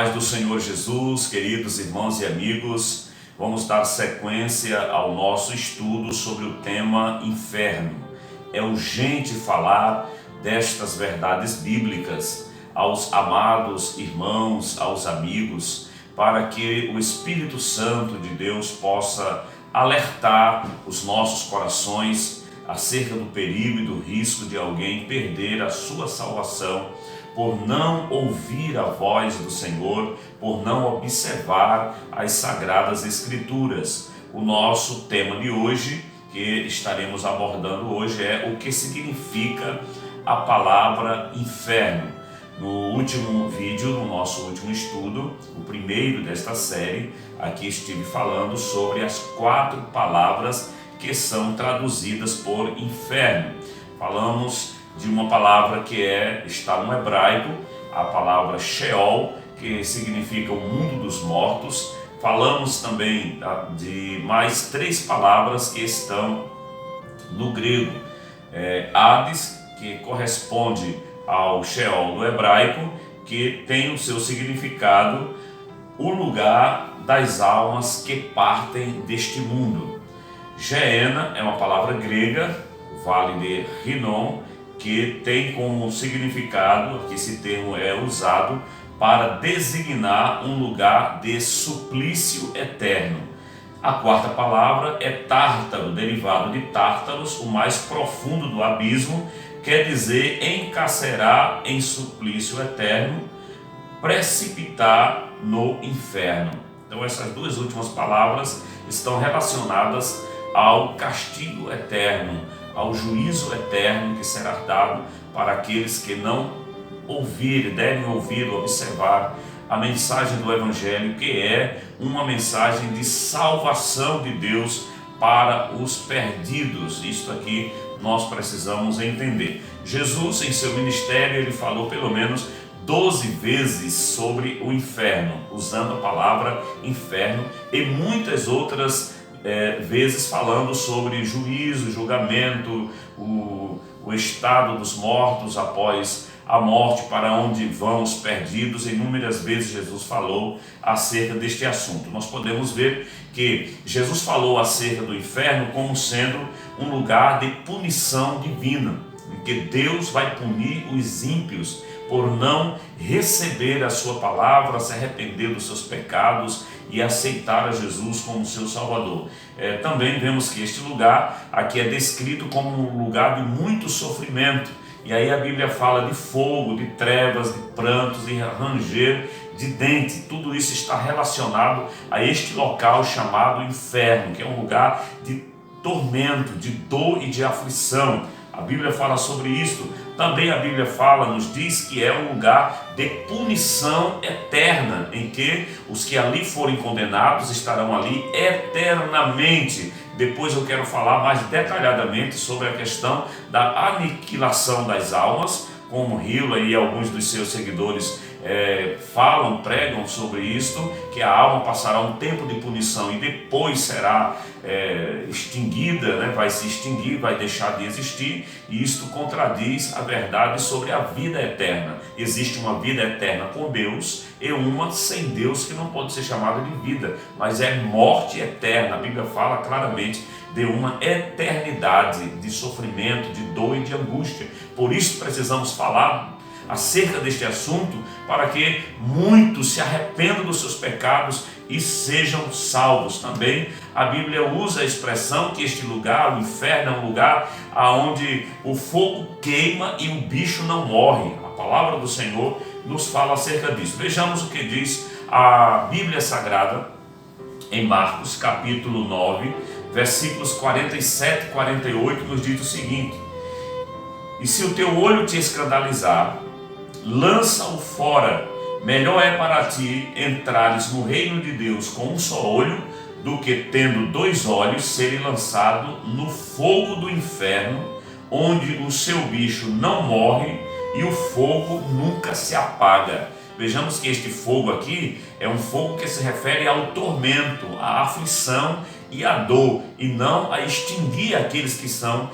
paz do Senhor Jesus, queridos irmãos e amigos, vamos dar sequência ao nosso estudo sobre o tema inferno. É urgente falar destas verdades bíblicas aos amados irmãos, aos amigos, para que o Espírito Santo de Deus possa alertar os nossos corações acerca do perigo e do risco de alguém perder a sua salvação por não ouvir a voz do Senhor, por não observar as Sagradas Escrituras. O nosso tema de hoje, que estaremos abordando hoje, é o que significa a palavra inferno. No último vídeo, no nosso último estudo, o primeiro desta série, aqui estive falando sobre as 4 palavras que são traduzidas por inferno. Falamos de uma palavra que está no hebraico, a palavra Sheol, que significa o mundo dos mortos. Falamos também de mais 3 palavras que estão no grego. Hades, que corresponde ao Sheol do hebraico, que tem o seu significado, o lugar das almas que partem deste mundo. Geena é uma palavra grega, vale de Rinom, que tem como significado, que esse termo é usado para designar um lugar de suplício eterno. A 4ª palavra é Tártaro, derivado de Tártaros, o mais profundo do abismo, quer dizer encarcerar em suplício eterno, precipitar no inferno. Então essas 2 últimas palavras estão relacionadas ao castigo eterno, ao juízo eterno que será dado para aqueles que não devem ouvir, observar a mensagem do Evangelho, que é uma mensagem de salvação de Deus para os perdidos. Isto aqui nós precisamos entender. Jesus, em seu ministério, ele falou pelo menos 12 vezes sobre o inferno, usando a palavra inferno, e muitas outras vezes falando sobre juízo, julgamento, o estado dos mortos após a morte, para onde vão os perdidos. Inúmeras vezes Jesus falou acerca deste assunto. Nós podemos ver que Jesus falou acerca do inferno como sendo um lugar de punição divina, em que Deus vai punir os ímpios por não receber a sua palavra, se arrepender dos seus pecados e aceitar a Jesus como seu Salvador. Também vemos que este lugar aqui é descrito como um lugar de muito sofrimento. E aí a Bíblia fala de fogo, de trevas, de prantos, de ranger de dente. Tudo isso está relacionado a este local chamado inferno, que é um lugar de tormento, de dor e de aflição. A Bíblia fala sobre isso. Também a Bíblia nos diz que é um lugar de punição eterna, em que os que ali forem condenados estarão ali eternamente. Depois eu quero falar mais detalhadamente sobre a questão da aniquilação das almas, como Hillel e alguns dos seus seguidores pregam sobre isto, que a alma passará um tempo de punição e depois será extinguida, vai se extinguir, vai deixar de existir, e isto contradiz a verdade sobre a vida eterna. Existe uma vida eterna com Deus e uma sem Deus, que não pode ser chamada de vida, mas é morte eterna. A Bíblia fala claramente de uma eternidade de sofrimento, de dor e de angústia. Por isso precisamos falar acerca deste assunto, para que muitos se arrependam dos seus pecados e sejam salvos. Também a Bíblia usa a expressão que este lugar, o inferno, é um lugar onde o fogo queima e o bicho não morre. A palavra do Senhor nos fala acerca disso. Vejamos o que diz a Bíblia Sagrada em Marcos capítulo 9, versículos 47 e 48, nos diz o seguinte: e se o teu olho te escandalizar, lança-o fora. Melhor é para ti entrares no reino de Deus com um só olho, do que tendo 2 olhos serem lançado no fogo do inferno, onde o seu bicho não morre e o fogo nunca se apaga. Vejamos que este fogo aqui é um fogo que se refere ao tormento, à aflição e à dor, e não a extinguir aqueles que são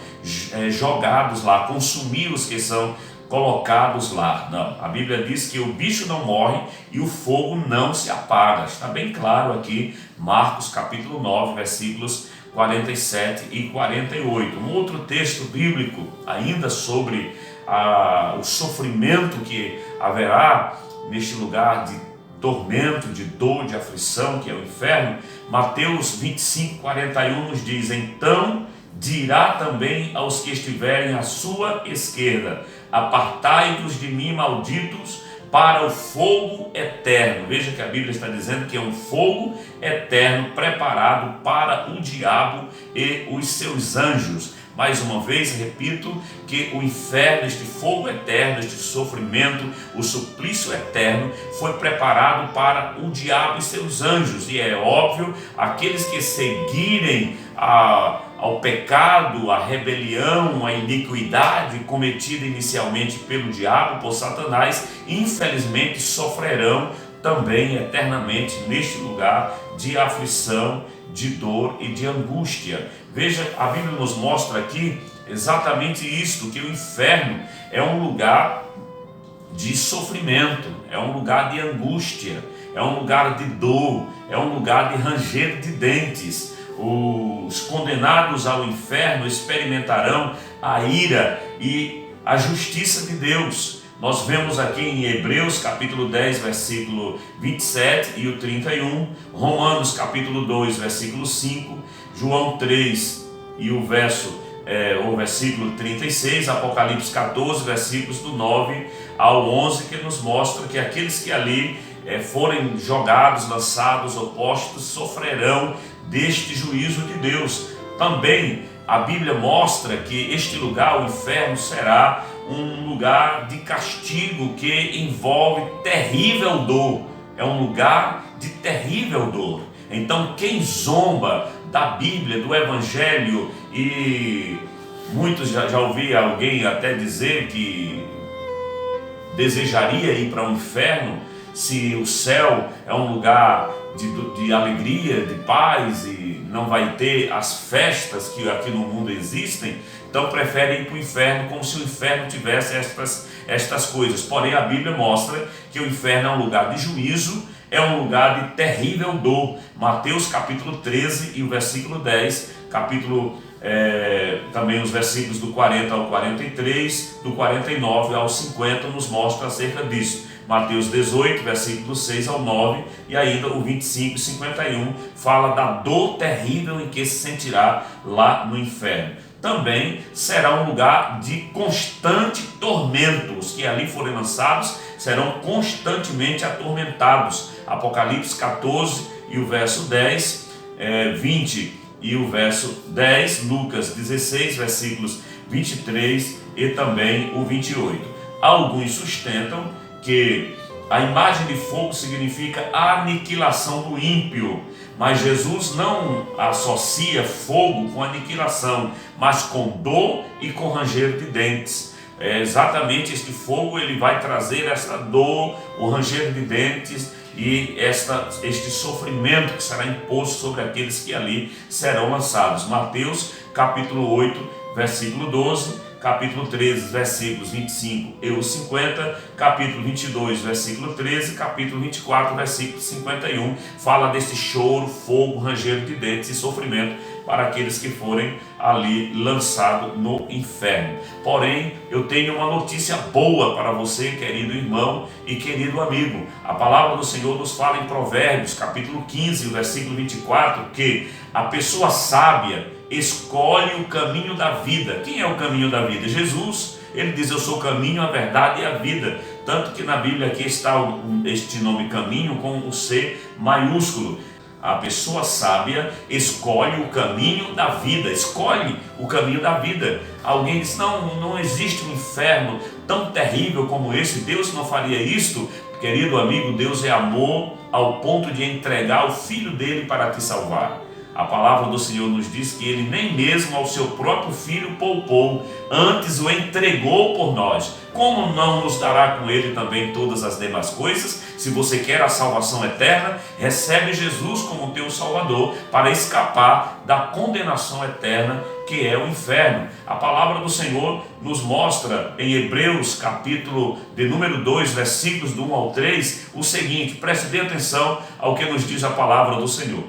jogados lá, consumir os que são colocados lá. Não, a Bíblia diz que o bicho não morre e o fogo não se apaga. Está bem claro aqui, Marcos capítulo 9, versículos 47 e 48. Um outro texto bíblico ainda sobre o sofrimento que haverá neste lugar de tormento, de dor, de aflição, que é o inferno. Mateus 25, 41 nos diz: então dirá também aos que estiverem à sua esquerda: apartai-vos de mim, malditos, para o fogo eterno. Veja que a Bíblia está dizendo que é um fogo eterno preparado para o diabo e os seus anjos. Mais uma vez, repito, que o inferno, este fogo eterno, este sofrimento, o suplício eterno, foi preparado para o diabo e seus anjos. E é óbvio, aqueles que seguirem ao pecado, à rebelião, à iniquidade cometida inicialmente pelo diabo, por Satanás, infelizmente sofrerão também eternamente neste lugar de aflição, de dor e de angústia. Veja, a Bíblia nos mostra aqui exatamente isto, que o inferno é um lugar de sofrimento, é um lugar de angústia, é um lugar de dor, é um lugar de ranger de dentes. Os condenados ao inferno experimentarão a ira e a justiça de Deus. Nós vemos aqui em Hebreus capítulo 10, versículo 27 e o 31, Romanos capítulo 2, versículo 5, João 3 e o versículo 36, Apocalipse 14, versículos do 9 ao 11, que nos mostra que aqueles que ali forem jogados, lançados, opostos, sofrerão deste juízo de Deus. Também a Bíblia mostra que este lugar, o inferno, será um lugar de castigo que envolve terrível dor. É um lugar de terrível dor. Então, quem zomba da Bíblia, do Evangelho, e muitos já ouvi alguém até dizer que desejaria ir para o inferno, se o céu é um lugar de alegria, de paz, e não vai ter as festas que aqui no mundo existem, então preferem ir para o inferno como se o inferno tivesse estas coisas. Porém, a Bíblia mostra que o inferno é um lugar de juízo, é um lugar de terrível dor. Mateus capítulo 13 e o versículo 10, também os versículos do 40 ao 43, do 49 ao 50 nos mostra acerca disso. Mateus 18, versículo 6 ao 9, e ainda o 25 e 51 fala da dor terrível em que se sentirá lá no inferno. Também será um lugar de constante tormento. Os que ali forem lançados serão constantemente atormentados. Apocalipse 14 e o verso 10, 20 e o verso 10, Lucas 16, versículos 23 e também o 28. Alguns sustentam que a imagem de fogo significa a aniquilação do ímpio, mas Jesus não associa fogo com aniquilação, mas com dor e com ranger de dentes. Exatamente este fogo, ele vai trazer esta dor, o ranger de dentes e este sofrimento que será imposto sobre aqueles que ali serão lançados. Mateus capítulo 8, versículo 12, capítulo 13, versículos 25 e os 50, capítulo 22, versículo 13, capítulo 24, versículo 51, fala desse choro, fogo, ranger de dentes e sofrimento para aqueles que forem ali lançados no inferno. Porém, eu tenho uma notícia boa para você, querido irmão e querido amigo. A palavra do Senhor nos fala em Provérbios, capítulo 15, versículo 24, que a pessoa sábia escolhe o caminho da vida. Quem é o caminho da vida? Jesus. Ele diz: eu sou o caminho, a verdade e a vida. Tanto que na Bíblia aqui está este nome caminho com o C maiúsculo. A pessoa sábia escolhe o caminho da vida, escolhe o caminho da vida. Alguém diz: não existe um inferno tão terrível como esse, Deus não faria isto. Querido amigo, Deus é amor ao ponto de entregar o Filho dele para te salvar. A palavra do Senhor nos diz que Ele nem mesmo ao seu próprio Filho poupou, antes o entregou por nós. Como não nos dará com Ele também todas as demais coisas? Se você quer a salvação eterna, recebe Jesus como teu Salvador para escapar da condenação eterna que é o inferno. A palavra do Senhor nos mostra em Hebreus capítulo de número 2, versículos do 1 ao 3, o seguinte, preste bem atenção ao que nos diz a palavra do Senhor.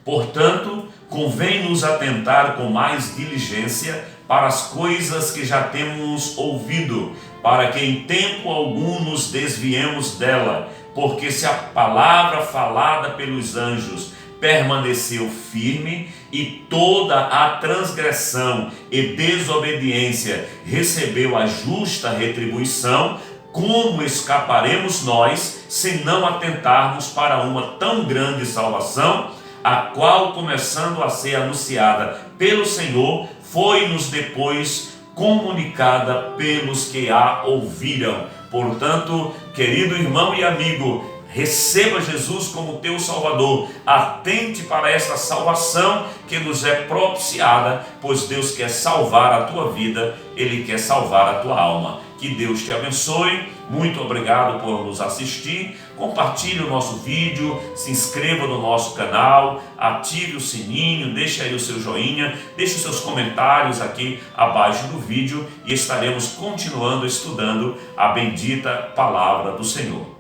Portanto, convém-nos atentar com mais diligência para as coisas que já temos ouvido, para que em tempo algum nos desviemos dela, porque se a palavra falada pelos anjos permaneceu firme e toda a transgressão e desobediência recebeu a justa retribuição, como escaparemos nós se não atentarmos para uma tão grande salvação, a qual, começando a ser anunciada pelo Senhor, foi-nos depois comunicada pelos que a ouviram. Portanto, querido irmão e amigo, receba Jesus como teu Salvador, atente para esta salvação que nos é propiciada, pois Deus quer salvar a tua vida, Ele quer salvar a tua alma. Que Deus te abençoe, muito obrigado por nos assistir, compartilhe o nosso vídeo, se inscreva no nosso canal, ative o sininho, deixe aí o seu joinha, deixe os seus comentários aqui abaixo do vídeo e estaremos continuando estudando a bendita palavra do Senhor.